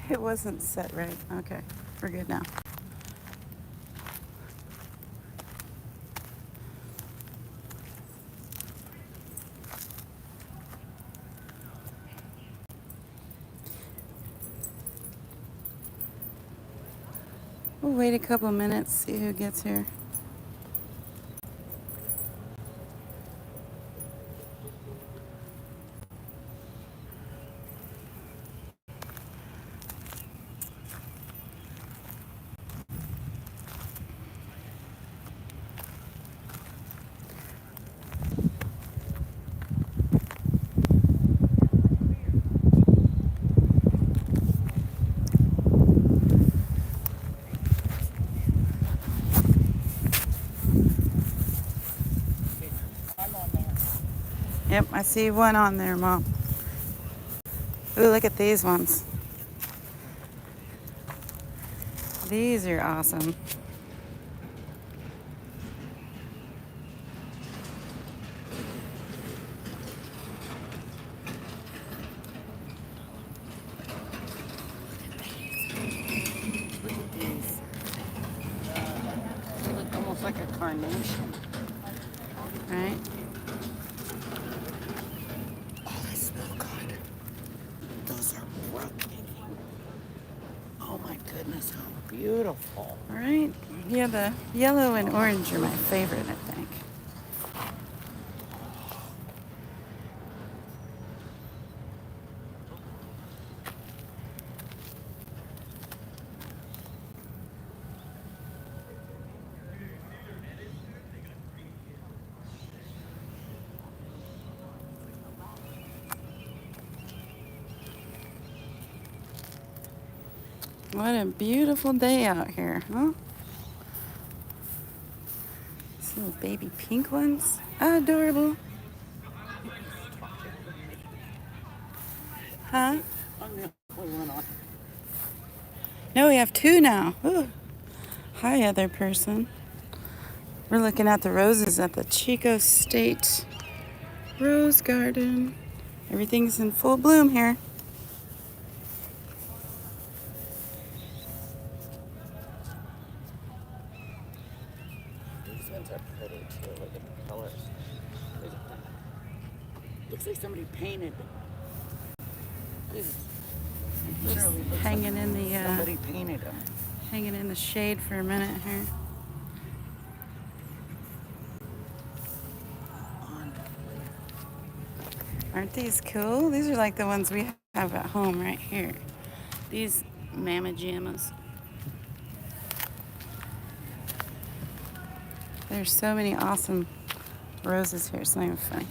It wasn't set right. Okay, we're good now. We'll wait a couple minutes, see who gets here. Yep, I see one on there, Mom. Ooh, look at these ones. These are awesome. Look at these. They look almost like a carnation. Right? Oh, they smell good. Those are breathtaking. Oh my goodness, how beautiful. Right? Yeah, the yellow and orange are my favorite, I think. What a beautiful day out here, huh? These little baby pink ones. Adorable. Huh? No, we have two now. Ooh. Hi, other person. We're looking at the roses at the Chico State Rose Garden. Everything's in full bloom here. These ones are pretty too. Look at the colors. Looks like somebody painted them. Literally hanging in the somebody painted them. Hanging in the shade for a minute here. Aren't these cool? These are like the ones we have at home right here. These mama jammas. There's so many awesome roses here. It's not even funny.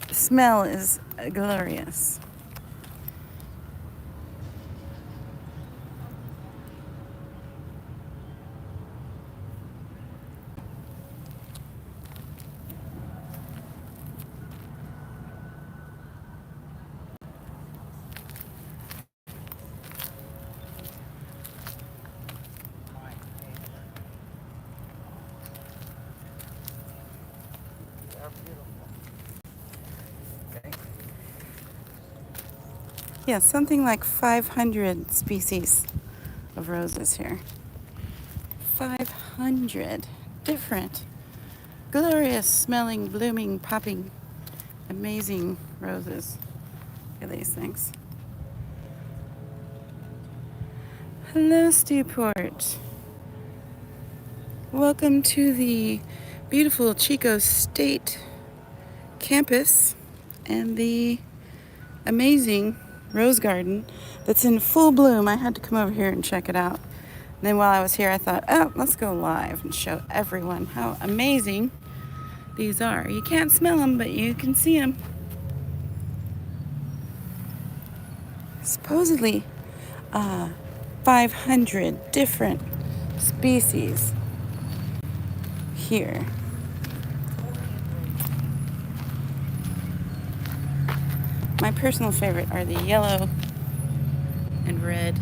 The smell is glorious. Yeah, something like 500 species of roses here. 500 different, glorious smelling, blooming, popping, amazing roses. Look at these things. Hello, Stewport. Welcome to the beautiful Chico State campus and the amazing rose garden that's in full bloom. I had to come over here and check it out. And then while I was here, I thought, oh, let's go live and show everyone how amazing these are. You can't smell them, but you can see them. Supposedly 500 different species here. My personal favorite are the yellow and red.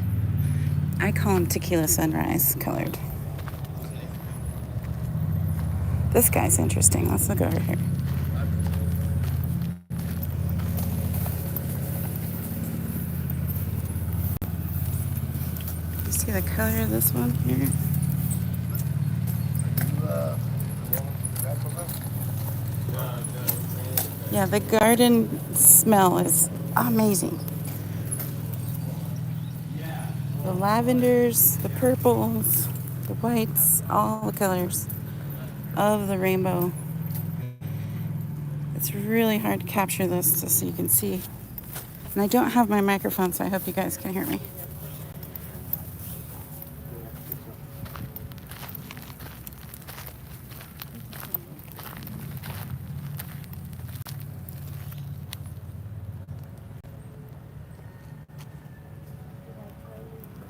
I call them tequila sunrise colored. This guy's interesting. Let's look over here. See the color of this one here? Yeah, the garden smell is amazing. The lavenders, the purples, the whites, all the colors of the rainbow. It's really hard to capture this just so you can see. And I don't have my microphone, so I hope you guys can hear me.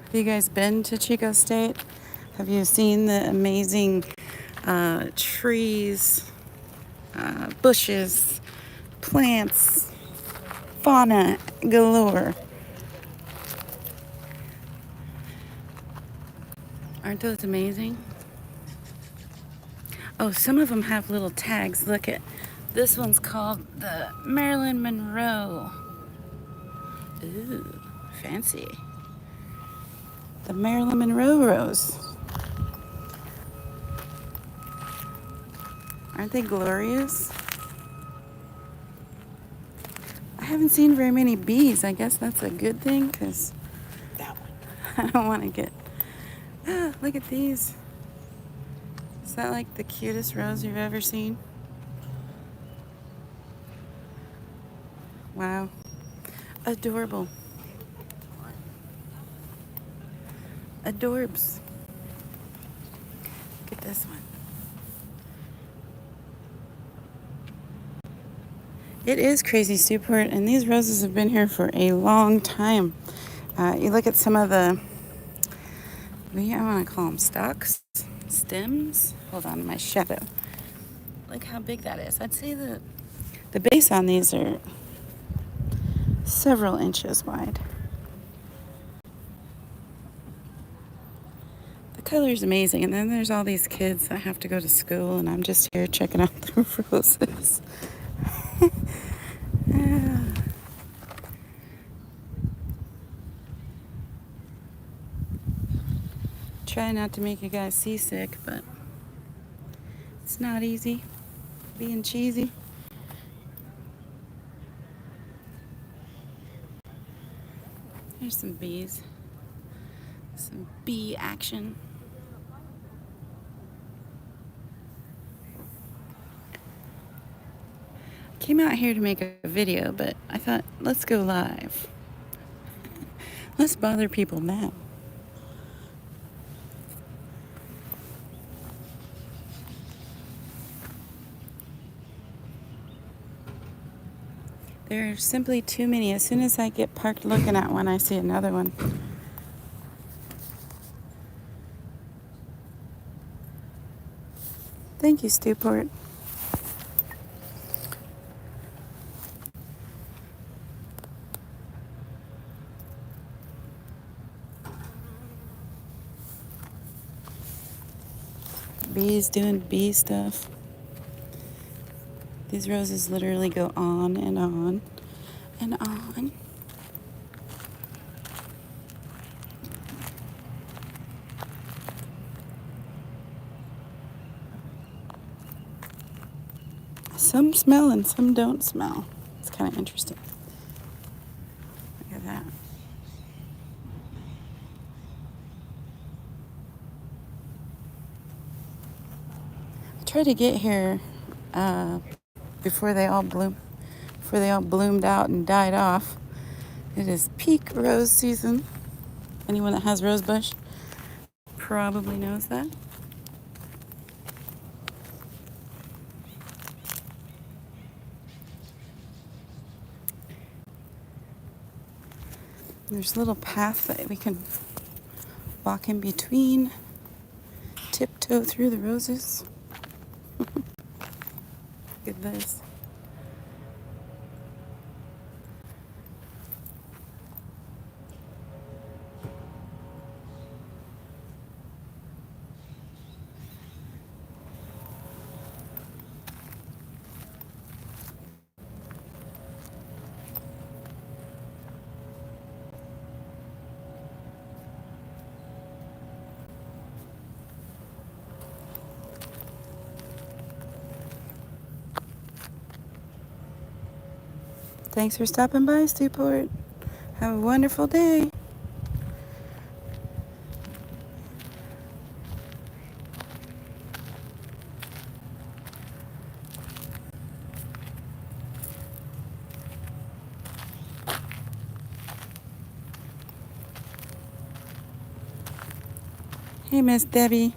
Have you guys been to Chico State? Have you seen the amazing trees, bushes, plants, fauna galore? Aren't those amazing? Oh, some of them have little tags. Look at this one's called the Marilyn Monroe. Ooh, fancy. The Marilyn Monroe rose. Aren't they glorious? I haven't seen very many bees. I guess that's a good thing because that one. I don't want to get... Ah, look at these. Is that like the cutest rose you've ever seen? Wow. Adorable. Adorbs. Look at this one. It is crazy Stewport, and these roses have been here for a long time. You look at some of the, I want to call them stalks, stems. Hold on, my shadow. Look how big that is. I'd say the base on these are several inches wide. The color's amazing, and then there's all these kids that have to go to school, and I'm just here checking out the roses. Try not to make you guys seasick, but it's not easy being cheesy. There's some bees. Some bee action. Came out here to make a video, but I thought, let's go live. Let's bother people now. There are simply too many. As soon as I get parked looking at one, I see another one. Thank you, Stewport. Bees doing bee stuff. These roses literally go on and on and on. Some smell and some don't smell. It's kind of interesting. Look at that. I tried to get here before they all bloomed out and died off. It is peak rose season. Anyone that has rose bush probably knows that. There's a little path that we can walk in between, tiptoe through the roses. Look at this. Thanks for stopping by, Stewport. Have a wonderful day. Hey, Miss Debbie.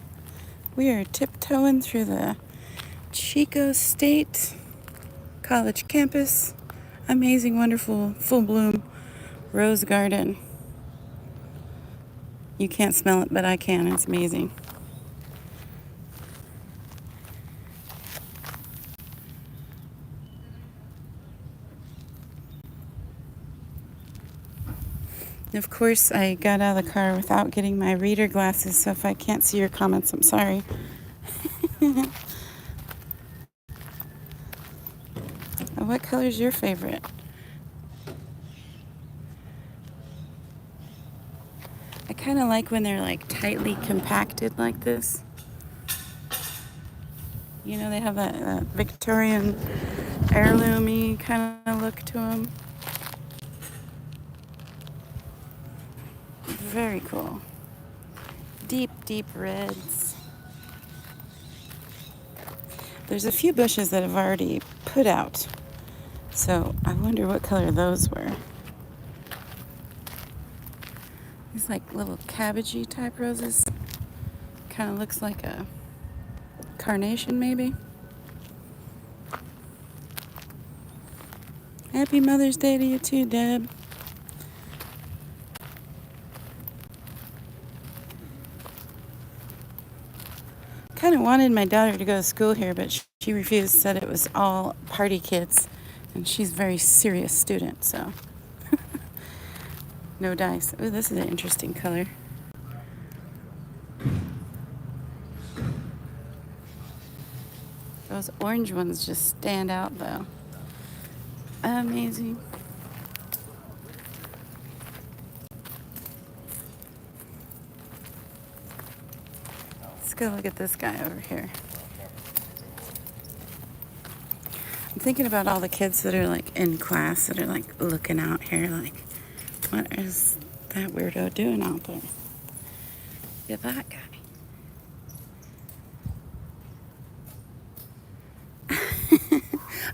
We are tiptoeing through the Chico State College campus. Amazing, wonderful, full bloom rose garden. You can't smell it, but I can. It's amazing. Of course, I got out of the car without getting my reader glasses, so if I can't see your comments, I'm sorry. What color is your favorite? I kind of like when they're like tightly compacted like this. You know, they have that Victorian heirloomy kind of look to them. Very cool. Deep, deep reds. There's a few bushes that have already put out, so I wonder what color those were. These like little cabbagey type roses. Kind of looks like a carnation maybe. Happy Mother's Day to you too, Deb. Kind of wanted my daughter to go to school here, but she refused, said it was all party kids, and she's a very serious student, so no dice. Oh, this is an interesting color. Those orange ones just stand out though. Amazing. Let's go look at this guy over here. I'm thinking about all the kids that are like in class that are like looking out here like, what is that weirdo doing out there? Look at that guy.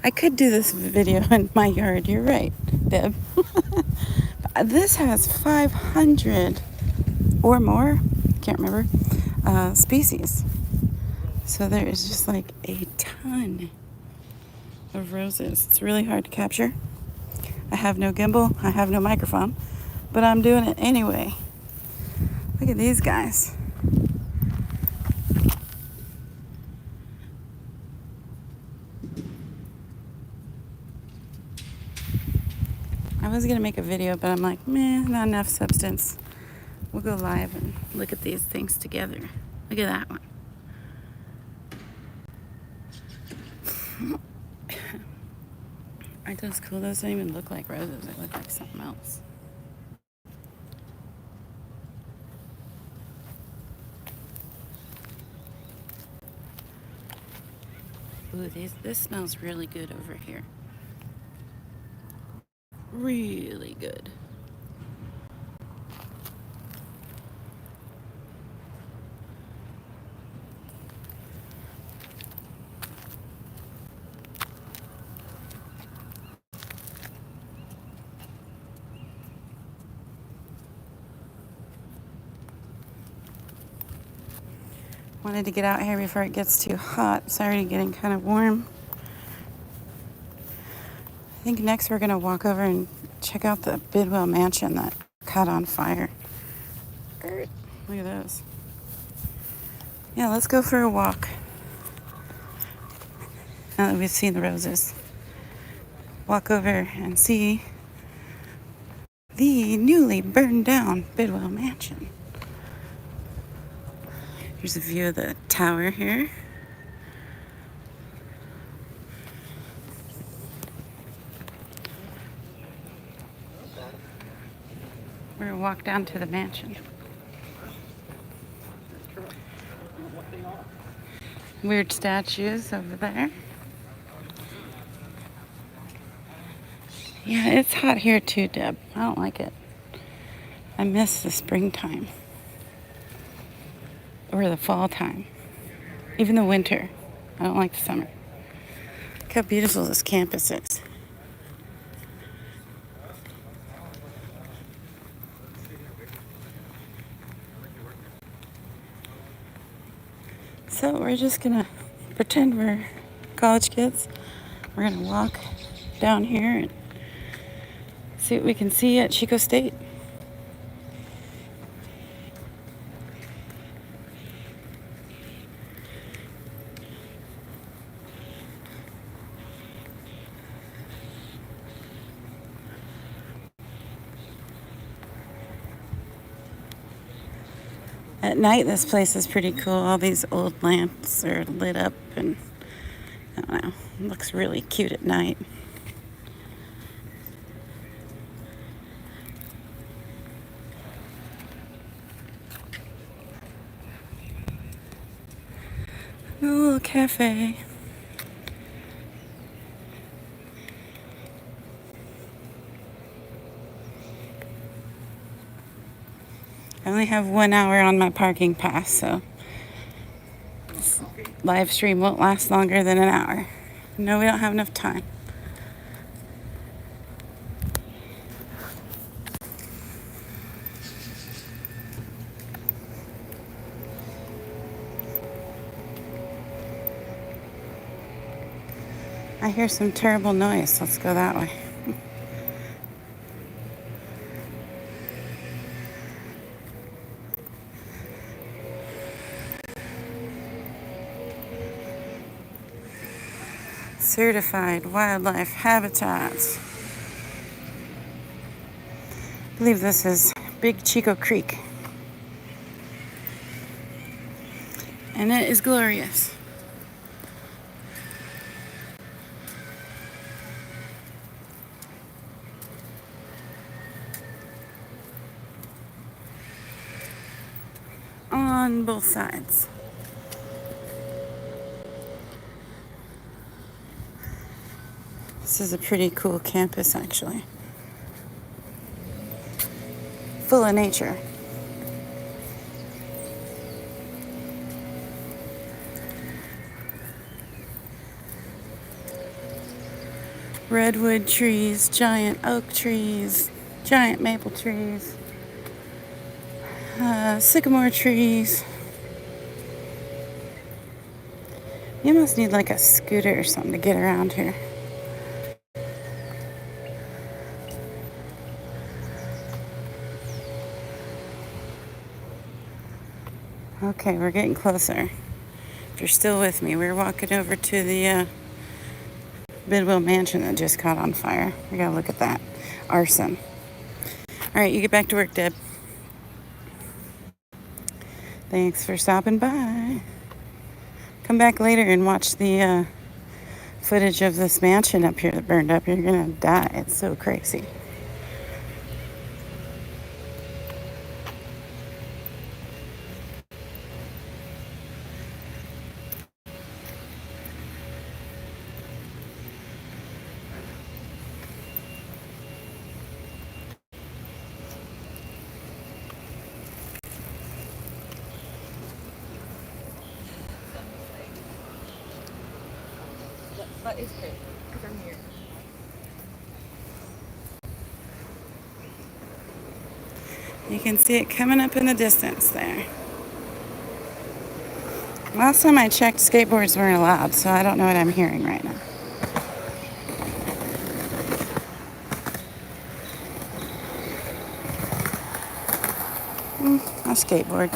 I could do this video in my yard. You're right, Deb. This has 500 or more, can't remember, species. So there is just like a ton of roses. It's really hard to capture. I have no gimbal, I have no microphone, but I'm doing it anyway. Look at these guys. I was gonna make a video, but I'm like, meh, not enough substance. We'll go live and look at these things together. Look at that one. Aren't those cool? Those don't even look like roses. They look like something else. Ooh, this smells really good over here. Really good. Wanted to get out here before it gets too hot. It's already getting kind of warm. I think next we're going to walk over and check out the Bidwell Mansion that caught on fire. Look at those. Yeah, let's go for a walk. Now that we've seen the roses. Walk over and see the newly burned down Bidwell Mansion. Here's a view of the tower here. We're gonna walk down to the mansion. Weird statues over there. Yeah, it's hot here too, Deb. I don't like it. I miss the springtime or the fall time, even the winter. I don't like the summer. Look how beautiful this campus is. So we're just gonna pretend we're college kids. We're gonna walk down here and see what we can see at Chico State. At night, this place is pretty cool. All these old lamps are lit up, and I don't know, it looks really cute at night. A little cafe. I only have 1 hour on my parking pass, so this live stream won't last longer than an hour. No, we don't have enough time. I hear some terrible noise. Let's go that way. Certified wildlife habitats. I believe this is Big Chico Creek. And it is glorious. On both sides. This is a pretty cool campus, actually. Full of nature. Redwood trees, giant oak trees, giant maple trees, sycamore trees. You must need like a scooter or something to get around here. Okay, we're getting closer. If you're still with me, we're walking over to the Bidwell Mansion that just caught on fire. We gotta look at that. Arson. All right, you get back to work, Deb. Thanks for stopping by. Come back later and watch the footage of this mansion up here that burned up. You're gonna die. It's so crazy. But it's great because I'm here. You can see it coming up in the distance there. Last time I checked, skateboards weren't allowed, so I don't know what I'm hearing right now. A skateboard.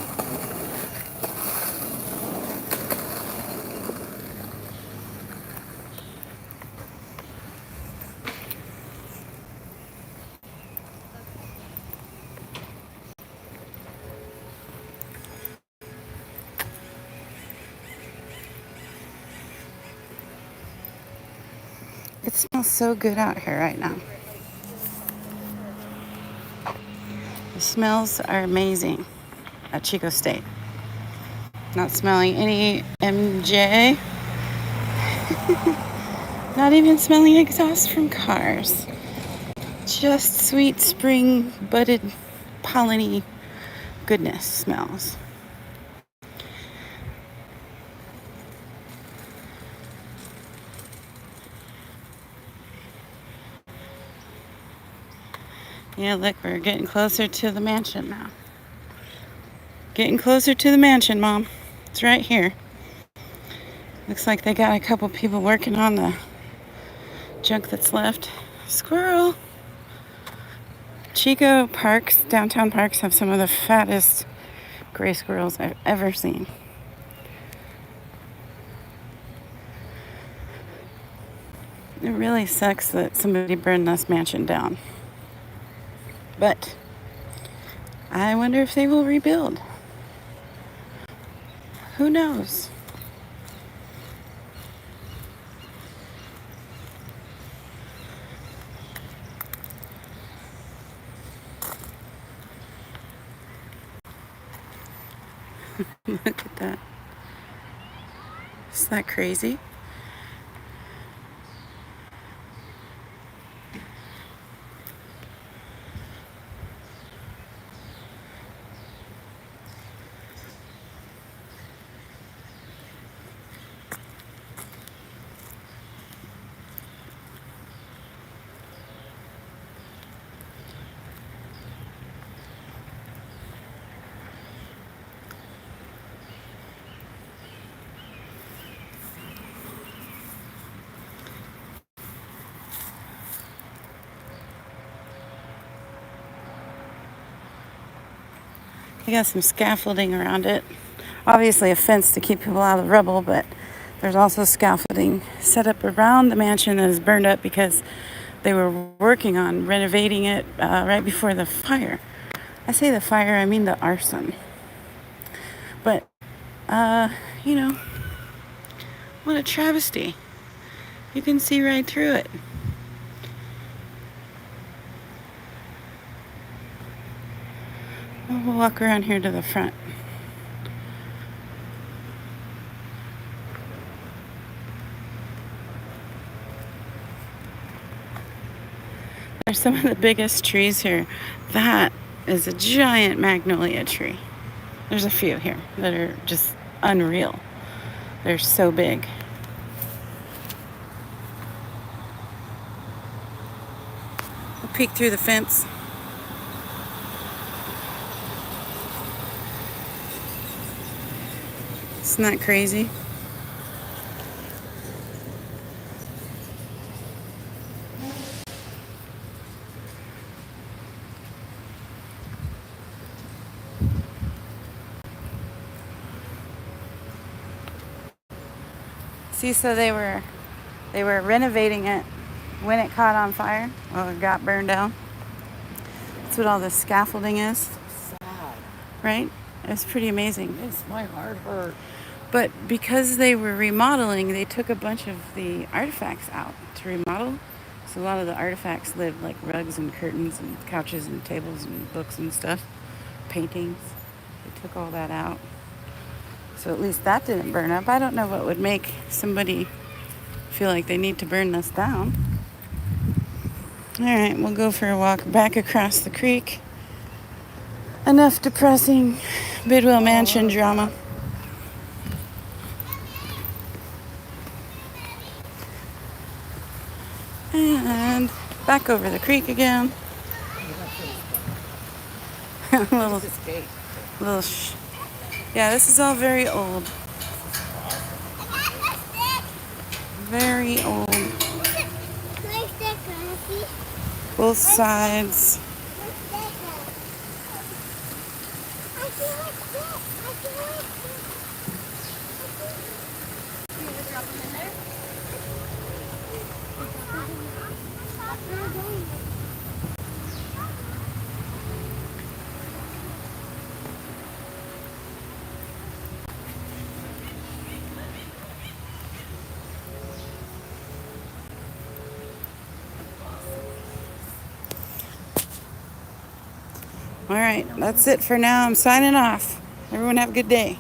It smells so good out here right now. The smells are amazing at Chico State. Not smelling any MJ. Not even smelling exhaust from cars. just sweet spring budded polleny goodness smells. Yeah, look, we're getting closer to the mansion now. Getting closer to the mansion, Mom. It's right here. Looks like they got a couple people working on the junk that's left. Squirrel! Chico parks, downtown parks, have some of the fattest gray squirrels I've ever seen. It really sucks that somebody burned this mansion down. But I wonder if they will rebuild. Who knows? Look at that. Isn't that crazy? They got some scaffolding around it. Obviously a fence to keep people out of the rubble, but there's also scaffolding set up around the mansion that is burned up because they were working on renovating it right before the fire. I say the fire, I mean the arson. But, you know, what a travesty. You can see right through it. We'll walk around here to the front. There's some of the biggest trees here. That is a giant magnolia tree. There's a few here that are just unreal. They're so big. We'll peek through the fence. Isn't that crazy? See, so they were renovating it when it caught on fire. Well, it got burned down. That's what all this scaffolding is. Sad. Right? It's pretty amazing. Makes my heart hurt. But because they were remodeling, they took a bunch of the artifacts out to remodel. So a lot of the artifacts lived, like rugs and curtains and couches and tables and books and stuff, paintings. They took all that out. So at least that didn't burn up. I don't know what would make somebody feel like they need to burn this down. All right, we'll go for a walk back across the creek. Enough depressing Bidwell Mansion drama. And back over the creek again. Yeah, this is all very old. Very old. Both sides. All right, that's it for now. I'm signing off. Everyone have a good day.